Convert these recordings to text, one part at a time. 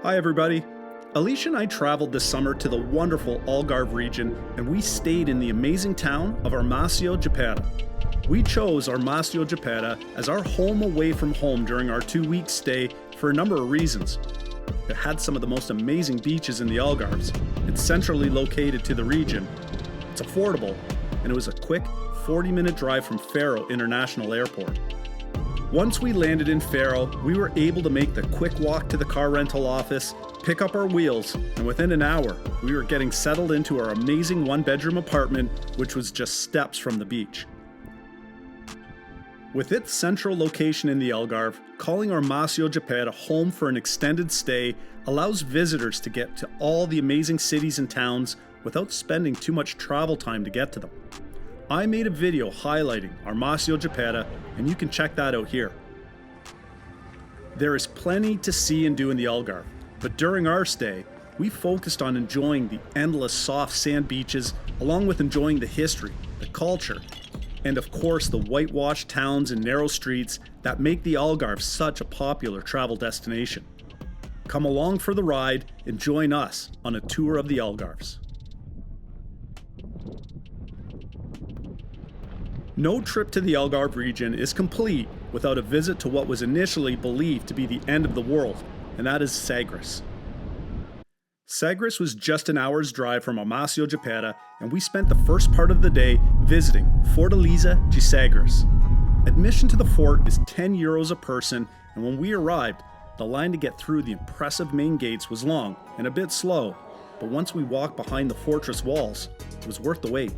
Hi everybody. Alicia and I traveled this summer to the wonderful Algarve region, and we stayed in the amazing town of Armacao de Pêra. We chose Armacao de Pêra as our home away from home during our 2-week stay for a number of reasons. It had some of the most amazing beaches in the Algarves. It's centrally located to the region. It's affordable, and it was a quick 40-minute drive from Faro International Airport. Once we landed in Faro, we were able to make the quick walk to the car rental office, pick up our wheels, and within an hour, we were getting settled into our amazing one-bedroom apartment, which was just steps from the beach. With its central location in the Algarve, calling Armacao de Pêra home for an extended stay allows visitors to get to all the amazing cities and towns without spending too much travel time to get to them. I made a video highlighting Armacao de Pêra, and you can check that out here. There is plenty to see and do in the Algarve, but during our stay, we focused on enjoying the endless soft sand beaches, along with enjoying the history, the culture, and of course the whitewashed towns and narrow streets that make the Algarve such a popular travel destination. Come along for the ride and join us on a tour of the Algarves. No trip to the Algarve region is complete without a visit to what was initially believed to be the end of the world, and that is Sagres. Sagres was just an hour's drive from Armacao de Pêra, and we spent the first part of the day visiting Fortaleza de Sagres. Admission to the fort is €10 a person, and when we arrived, the line to get through the impressive main gates was long and a bit slow, but once we walked behind the fortress walls, it was worth the wait.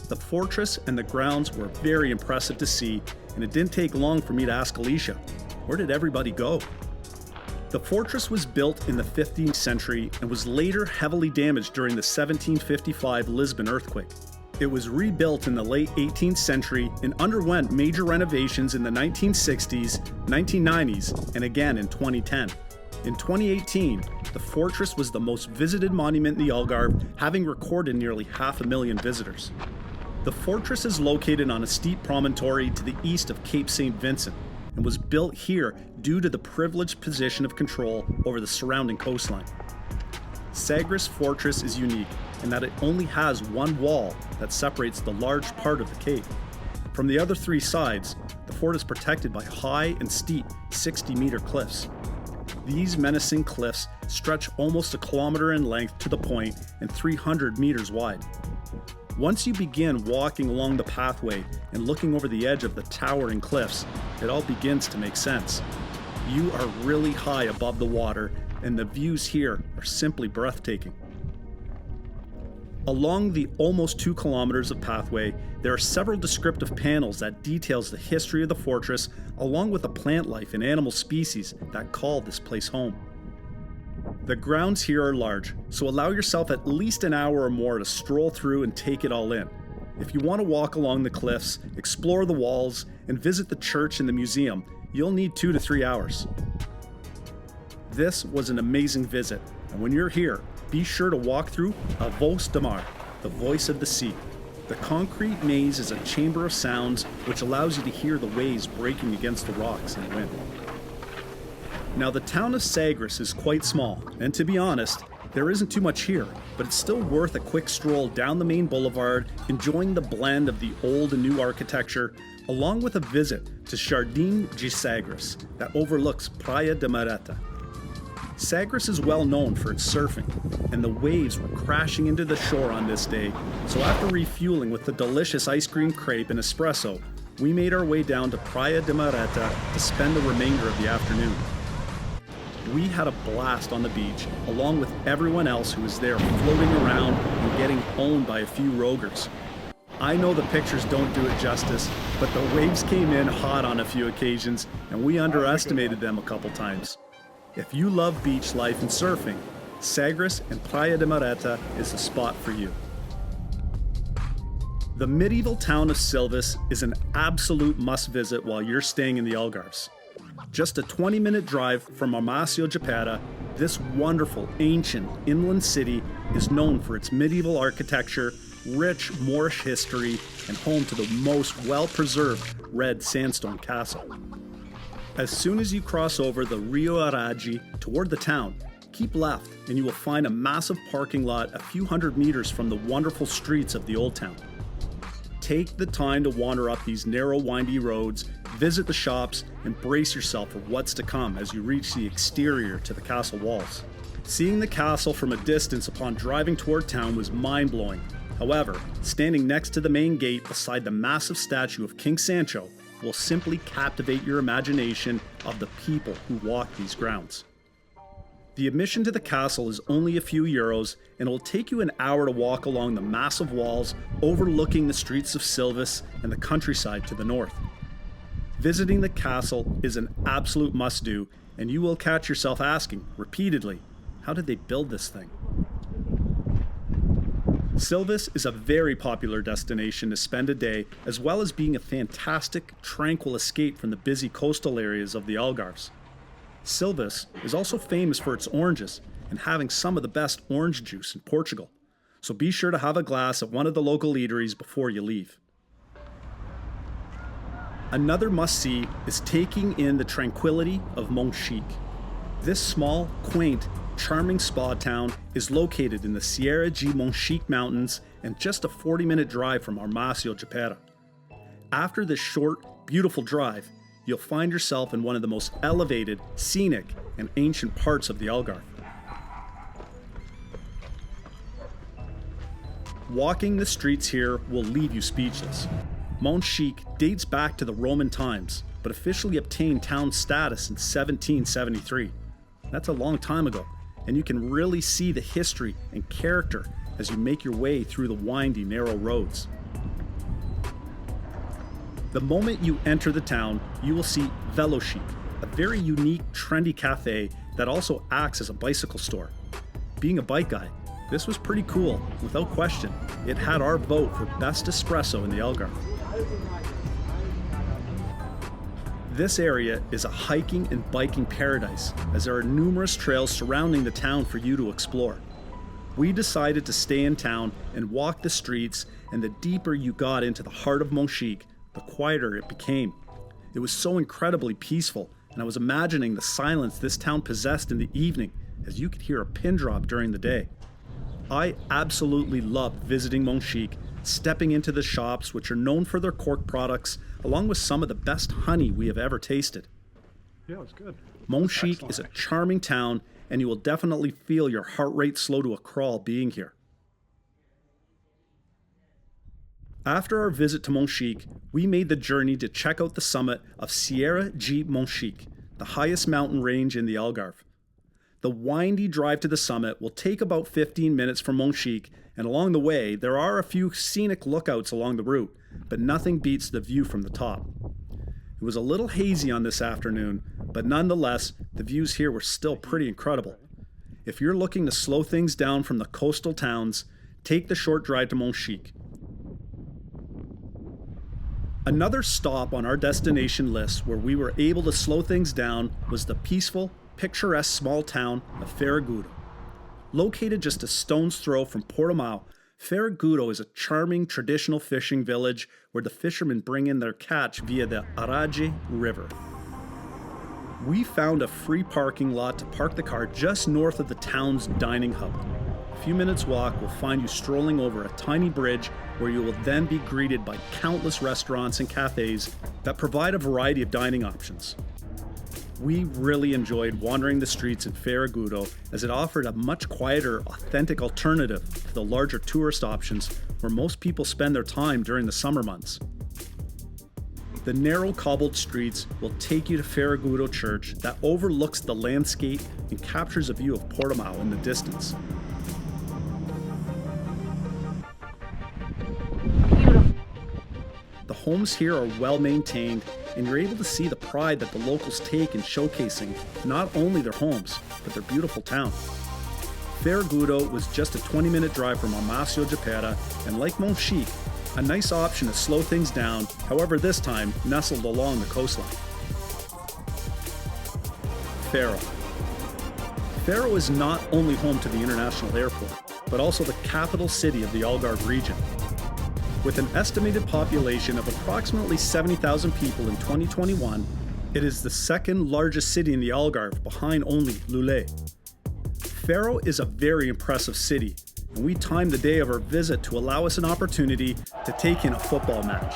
The fortress and the grounds were very impressive to see, and it didn't take long for me to ask Alicia, where did everybody go? The fortress was built in the 15th century and was later heavily damaged during the 1755 Lisbon earthquake. It was rebuilt in the late 18th century and underwent major renovations in the 1960s, 1990s, and again in 2010. In 2018, the fortress was the most visited monument in the Algarve, having recorded nearly 500,000 visitors. The fortress is located on a steep promontory to the east of Cape St. Vincent and was built here due to the privileged position of control over the surrounding coastline. Sagres Fortress is unique in that it only has one wall that separates the large part of the cape. From the other three sides, the fort is protected by high and steep 60-meter cliffs. These menacing cliffs stretch almost a kilometer in length to the point and 300 meters wide. Once you begin walking along the pathway and looking over the edge of the towering cliffs, it all begins to make sense. You are really high above the water, and the views here are simply breathtaking. Along the almost 2 kilometers of pathway, there are several descriptive panels that details the history of the fortress, along with the plant life and animal species that call this place home. The grounds here are large, so allow yourself at least an hour or more to stroll through and take it all in. If you want to walk along the cliffs, explore the walls, and visit the church and the museum, you'll need 2 to 3 hours. This was an amazing visit, and when you're here, be sure to walk through a Voz de Mar, the voice of the sea. The concrete maze is a chamber of sounds which allows you to hear the waves breaking against the rocks in the wind. Now, the town of Sagres is quite small, and to be honest, there isn't too much here, but it's still worth a quick stroll down the main boulevard, enjoying the blend of the old and new architecture, along with a visit to Jardim de Sagres that overlooks Praia de Mareta. Sagres is well known for its surfing, and the waves were crashing into the shore on this day, so after refueling with the delicious ice cream crepe and espresso, we made our way down to Praia de Mareta to spend the remainder of the afternoon. We had a blast on the beach, along with everyone else who was there floating around and getting owned by a few rogers. I know the pictures don't do it justice, but the waves came in hot on a few occasions, and we underestimated them a couple times. If you love beach life and surfing, Sagres and Praia de Mareta is the spot for you. The medieval town of Silves is an absolute must-visit while you're staying in the Algarves. Just a 20-minute drive from Armacao de Pêra, this wonderful, ancient inland city is known for its medieval architecture, rich Moorish history, and home to the most well-preserved red sandstone castle. As soon as you cross over the Rio Aragi toward the town, Keep left and you will find a massive parking lot a few hundred meters from the wonderful streets of the Old Town. Take the time to wander up these narrow, windy roads, visit the shops, and brace yourself for what's to come as you reach the exterior to the castle walls. Seeing the castle from a distance upon driving toward town was mind-blowing. However, standing next to the main gate beside the massive statue of King Sancho will simply captivate your imagination of the people who walk these grounds. The admission to the castle is only a few euros, and it will take you an hour to walk along the massive walls overlooking the streets of Silves and the countryside to the north. Visiting the castle is an absolute must-do, and you will catch yourself asking, repeatedly, how did they build this thing? Silves is a very popular destination to spend a day, as well as being a fantastic, tranquil escape from the busy coastal areas of the Algarves. Silves is also famous for its oranges and having some of the best orange juice in Portugal, so be sure to have a glass at one of the local eateries before you leave. Another must-see is taking in the tranquility of Monchique. This small, quaint, charming spa town is located in the Sierra de Monchique Mountains and just a 40-minute drive from Armacao de Pêra. After this short, beautiful drive, you'll find yourself in one of the most elevated, scenic, and ancient parts of the Algarve. Walking the streets here will leave you speechless. Monchique dates back to the Roman times, but officially obtained town status in 1773. That's a long time ago, and you can really see the history and character as you make your way through the windy, narrow roads. The moment you enter the town, you will see Velocique, a very unique, trendy cafe that also acts as a bicycle store. Being a bike guy, this was pretty cool. Without question, it had our vote for best espresso in the Algarve. This area is a hiking and biking paradise, as there are numerous trails surrounding the town for you to explore. We decided to stay in town and walk the streets, and the deeper you got into the heart of Monchique, the quieter it became. It was so incredibly peaceful, and I was imagining the silence this town possessed in the evening, as you could hear a pin drop during the day. I absolutely loved visiting Monchique, stepping into the shops which are known for their cork products, along with some of the best honey we have ever tasted. Yeah, it was good. Monchique is a charming town, and you will definitely feel your heart rate slow to a crawl being here. After our visit to Monchique, we made the journey to check out the summit of Sierra de Monchique, the highest mountain range in the Algarve. The windy drive to the summit will take about 15 minutes from Monchique, and along the way, there are a few scenic lookouts along the route, but nothing beats the view from the top. It was a little hazy on this afternoon, but nonetheless, the views here were still pretty incredible. If you're looking to slow things down from the coastal towns, take the short drive to Monchique. Another stop on our destination list where we were able to slow things down was the peaceful, picturesque small town of Ferragudo. Located just a stone's throw from Portimao, Ferragudo is a charming traditional fishing village where the fishermen bring in their catch via the Aragem River. We found a free parking lot to park the car just north of the town's dining hub. A few minutes walk will find you strolling over a tiny bridge where you will then be greeted by countless restaurants and cafes that provide a variety of dining options. We really enjoyed wandering the streets in Ferragudo as it offered a much quieter, authentic alternative to the larger tourist options where most people spend their time during the summer months. The narrow cobbled streets will take you to Ferragudo Church that overlooks the landscape and captures a view of Portimao in the distance. The homes here are well maintained, and you're able to see the pride that the locals take in showcasing not only their homes, but their beautiful town. Ferragudo was just a 20-minute drive from Armacao de Pêra, and like Monchique, a nice option to slow things down, however this time nestled along the coastline. Faro. Faro is not only home to the international airport, but also the capital city of the Algarve region. With an estimated population of approximately 70,000 people in 2021, it is the second largest city in the Algarve behind only Lulé. Faro is a very impressive city, and we timed the day of our visit to allow us an opportunity to take in a football match.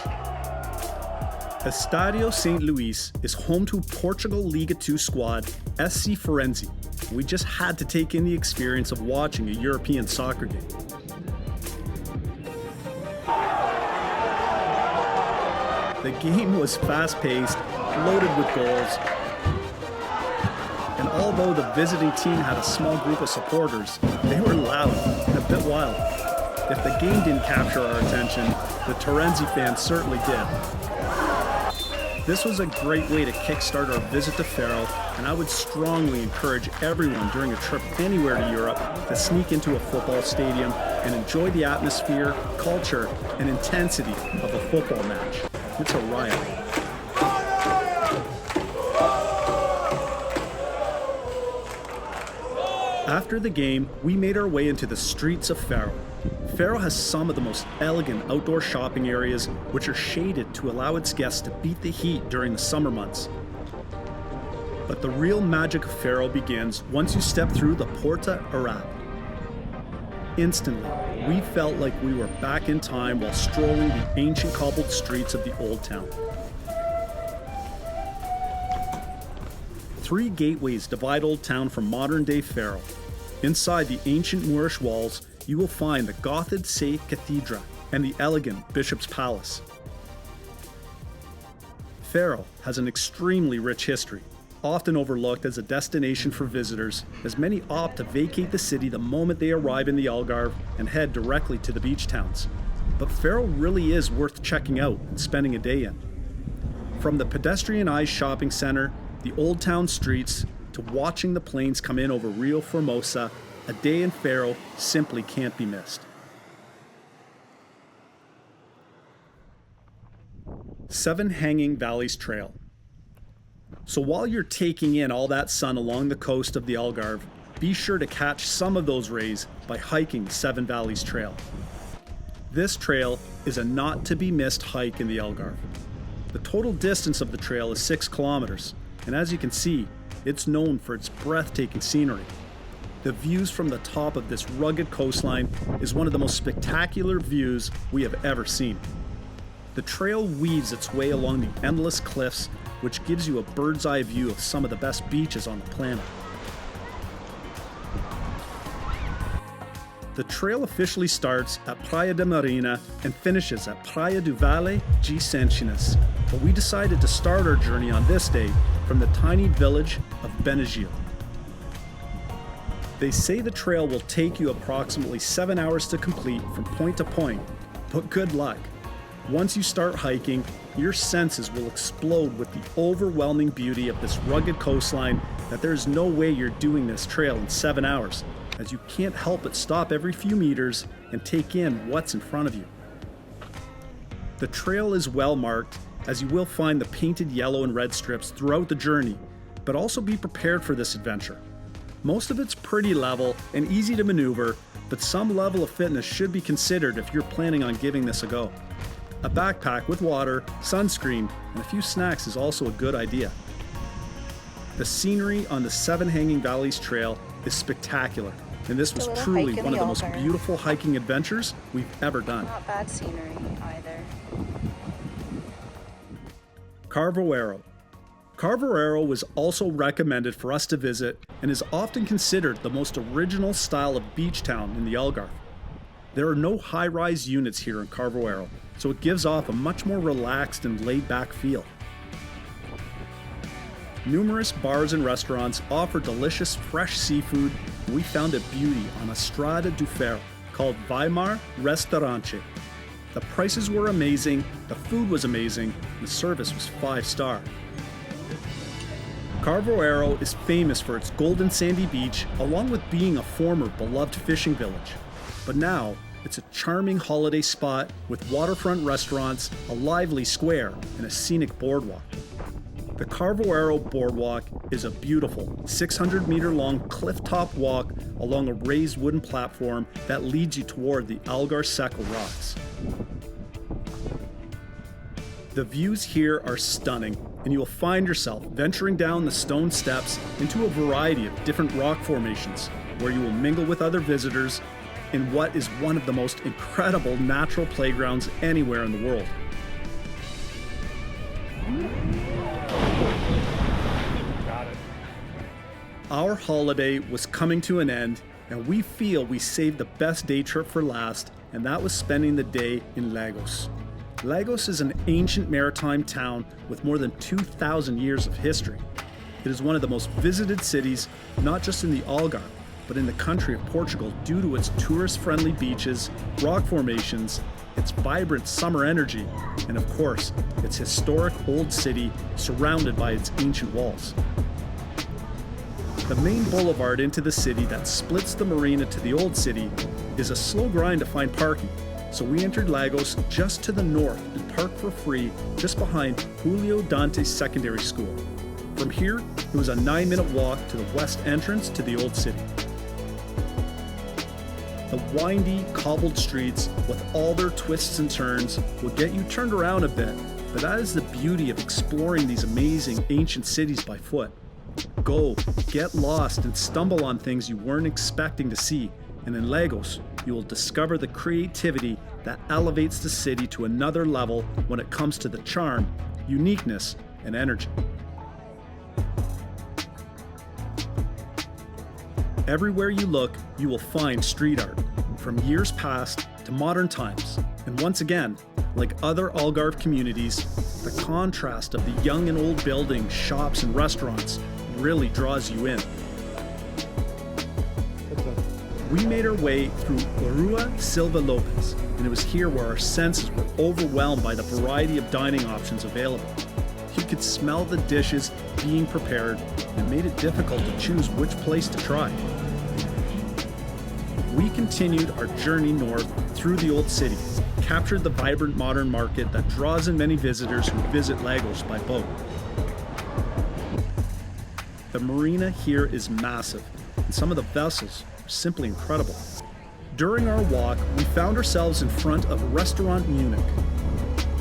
Estadio St. Luís is home to Portugal Liga 2 squad SC Firenze. We just had to take in the experience of watching a European soccer game. The game was fast-paced, loaded with goals, and although the visiting team had a small group of supporters, they were loud and a bit wild. If the game didn't capture our attention, the Firenze fans certainly did. This was a great way to kickstart our visit to Faro, and I would strongly encourage everyone during a trip anywhere to Europe to sneak into a football stadium and enjoy the atmosphere, culture, and intensity of a football match. It's a riot. After the game, we made our way into the streets of Faro. Faro has some of the most elegant outdoor shopping areas, which are shaded to allow its guests to beat the heat during the summer months. But the real magic of Faro begins once you step through the Porta Arab. Instantly, we felt like we were back in time while strolling the ancient cobbled streets of the old town. 3 gateways divide Old Town from modern-day Faro. Inside the ancient Moorish walls, you will find the Gothic St. Cathedra and the elegant Bishop's Palace. Faro has an extremely rich history, often overlooked as a destination for visitors, as many opt to vacate the city the moment they arrive in the Algarve and head directly to the beach towns. But Faro really is worth checking out and spending a day in. From the pedestrianized shopping center, the old town streets, to watching the planes come in over Rio Formosa, a day in Faro simply can't be missed. 7 Hanging Valleys Trail. So while you're taking in all that sun along the coast of the Algarve, be sure to catch some of those rays by hiking the 7 Valleys Trail. This trail is a not-to-be-missed hike in the Algarve. The total distance of the trail is 6 kilometers, and as you can see, it's known for its breathtaking scenery. The views from the top of this rugged coastline is one of the most spectacular views we have ever seen. The trail weaves its way along the endless cliffs, which gives you a bird's eye view of some of the best beaches on the planet. The trail officially starts at Praia da Marina and finishes at Praia do Vale de Sentinas, but we decided to start our journey on this day from the tiny village of Bengil. They say the trail will take you approximately 7 hours to complete from point to point, but good luck. Once you start hiking, your senses will explode with the overwhelming beauty of this rugged coastline that there is no way you're doing this trail in 7 hours, as you can't help but stop every few meters and take in what's in front of you. The trail is well marked, as you will find the painted yellow and red strips throughout the journey, but also be prepared for this adventure. Most of it's pretty level and easy to maneuver, but some level of fitness should be considered if you're planning on giving this a go. A backpack with water, sunscreen, and a few snacks is also a good idea. The scenery on the 7 Hanging Valleys Trail is spectacular, and this was truly one of the most beautiful hiking adventures we've ever done. Not bad scenery either. Carvoeiro. Carvoeiro was also recommended for us to visit and is often considered the most original style of beach town in the Algarve. There are no high-rise units here in Carvoeiro, so it gives off a much more relaxed and laid-back feel. Numerous bars and restaurants offer delicious fresh seafood, and we found a beauty on Estrada do Ferro called Weimar Restaurante. The prices were amazing, the food was amazing, and the service was 5-star. Carvoeiro is famous for its golden sandy beach, along with being a former beloved fishing village. But now, it's a charming holiday spot with waterfront restaurants, a lively square, and a scenic boardwalk. The Carvoeiro Boardwalk is a beautiful 600-meter-long cliff-top walk along a raised wooden platform that leads you toward the Algar Seco rocks. The views here are stunning, and you will find yourself venturing down the stone steps into a variety of different rock formations, where you will mingle with other visitors in what is one of the most incredible natural playgrounds anywhere in the world. Got it. Our holiday was coming to an end, and we feel we saved the best day trip for last, and that was spending the day in Lagos. Lagos is an ancient maritime town with more than 2,000 years of history. It is one of the most visited cities, not just in the Algarve, but in the country of Portugal due to its tourist-friendly beaches, rock formations, its vibrant summer energy, and of course, its historic old city surrounded by its ancient walls. The main boulevard into the city that splits the marina to the old city is a slow grind to find parking, so we entered Lagos just to the north and parked for free just behind Julio Dante's Secondary School. From here, it was a 9-minute walk to the west entrance to the old city. The windy, cobbled streets, with all their twists and turns, will get you turned around a bit, but that is the beauty of exploring these amazing ancient cities by foot. Go, get lost, and stumble on things you weren't expecting to see, and in Lagos, you will discover the creativity that elevates the city to another level when it comes to the charm, uniqueness, and energy. Everywhere you look, you will find street art, from years past to modern times. And once again, like other Algarve communities, the contrast of the young and old buildings, shops, and restaurants really draws you in. We made our way through Rua Silva Lopez, and it was here where our senses were overwhelmed by the variety of dining options available. You could smell the dishes being prepared, and it made it difficult to choose which place to try. We continued our journey north through the old city, captured the vibrant modern market that draws in many visitors who visit Lagos by boat. The marina here is massive, and some of the vessels are simply incredible. During our walk, we found ourselves in front of Restaurant Munich.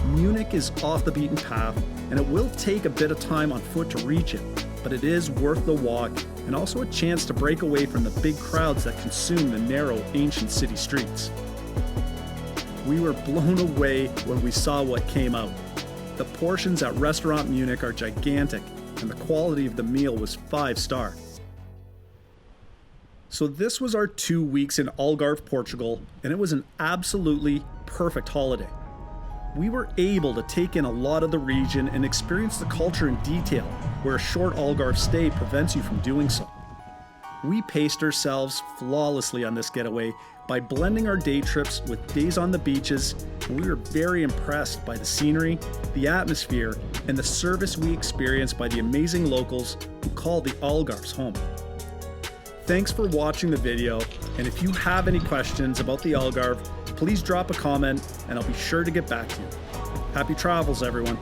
Munich is off the beaten path, and it will take a bit of time on foot to reach it, but it is worth the walk and also a chance to break away from the big crowds that consume the narrow ancient city streets. We were blown away when we saw what came out. The portions at Restaurant Munich are gigantic, and the quality of the meal was 5-star. So this was our 2 weeks in Algarve, Portugal, and it was an absolutely perfect holiday. We were able to take in a lot of the region and experience the culture in detail, where a short Algarve stay prevents you from doing so. We paced ourselves flawlessly on this getaway by blending our day trips with days on the beaches, and we were very impressed by the scenery, the atmosphere, and the service we experienced by the amazing locals who call the Algarves home. Thanks for watching the video, and if you have any questions about the Algarve, please drop a comment and I'll be sure to get back to you. Happy travels, everyone.